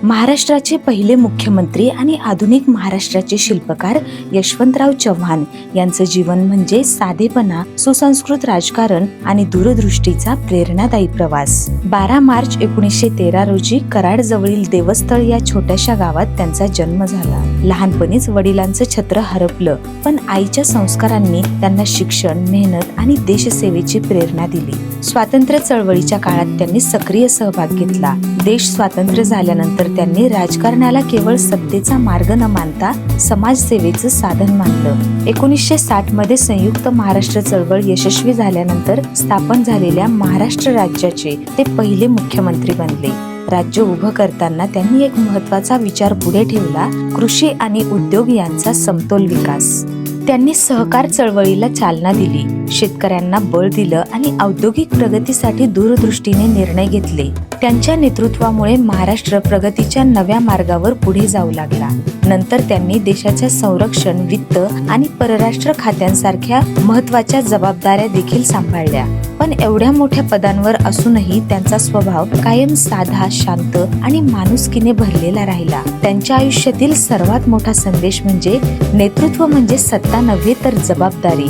महाराष्ट्राचे पहिले मुख्यमंत्री आणि आधुनिक महाराष्ट्राचे शिल्पकार यशवंतराव चव्हाण यांचं जीवन म्हणजे साधेपणा, सुसंस्कृत राजकारण आणि दूरदृष्टीचा प्रेरणादायी प्रवास। 12 मार्च 1913 रोजी कराड जवळील देवस्थळ या छोट्याशा गावात त्यांचा जन्म झाला। लहानपणीच वडिलांचं छत्र हरपलं, पण आईच्या संस्कारांनी त्यांना शिक्षण, मेहनत आणि देशसेवेची प्रेरणा दिली। स्वातंत्र्य चळवळीच्या काळात त्यांनी सक्रिय सहभाग घेतला। देश स्वातंत्र्य झाल्यानंतर त्यांनी राजकारणाला केवळ सत्तेचा मार्ग न मानता समाजसेवेचं साधन मानलं। 1960 मध्ये संयुक्त महाराष्ट्र चळवळ यशस्वी झाल्यानंतर स्थापन झालेल्या महाराष्ट्र राज्याचे ते पहिले मुख्यमंत्री बनले। राज्य उभं करताना त्यांनी एक महत्त्वाचा विचार पुढे ठेवला, कृषी आणि उद्योग यांचा समतोल विकास। त्यांनी सहकार चळवळीला चालना दिली, शेतकऱ्यांना बळ दिलं आणि औद्योगिक प्रगतीसाठी दूरदृष्टीने निर्णय घेतले। त्यांच्या नेतृत्वामुळे महाराष्ट्र प्रगतीच्या नव्या मार्गावर पुढे जाऊ लागला। नंतर त्यांनी देशाच्या संरक्षण, वित्त आणि परराष्ट्र खात्यांसारख्या महत्त्वाच्या जबाबदाऱ्या देखील सांभाळल्या। पण एवढ्या मोठ्या पदांवर असूनही त्यांचा स्वभाव कायम साधा, शांत आणि माणुसकीने भरलेला राहिला। त्यांच्या आयुष्यातील सर्वात मोठा संदेश म्हणजे नेतृत्व म्हणजे सत्ता नव्हे तर जबाबदारी।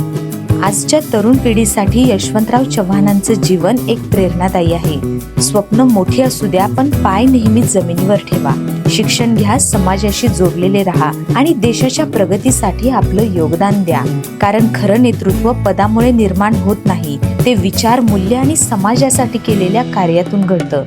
आजच्या तरुण पिढीसाठी यशवंतराव चव्हाणांचं जीवन एक प्रेरणादायी आहे। स्वप्न मोठी असू द्या, पण पाय नेहमी जमिनीवर ठेवा। शिक्षण घ्या, समाजाशी जोडलेले राहा आणि देशाच्या प्रगतीसाठी आपलं योगदान द्या। कारण खरं नेतृत्व पदामुळे निर्माण होत नाही, ते विचार, मूल्य आणि समाजासाठी केलेल्या कार्यातून घडतं।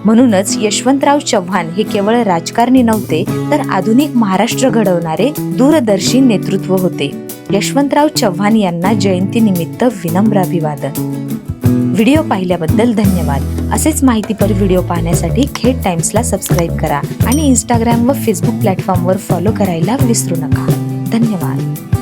म्हणूनच यशवंतराव चव्हाण हे केवळ राजकारणी नव्हते, तर आधुनिक महाराष्ट्र घडवणारे दूरदर्शी नेतृत्व होते। यशवंतराव चव्हाण यांना जयंतीनिमित्त विनम्र अभिवादन। व्हिडिओ पाहिल्याबद्दल धन्यवाद। असेच माहितीपर व्हिडिओ पाहण्यासाठी खेड टाइम्सला सबस्क्राईब करा आणि इंस्टाग्राम व फेसबुक प्लॅटफॉर्मवर फॉलो करायला विसरू नका। धन्यवाद।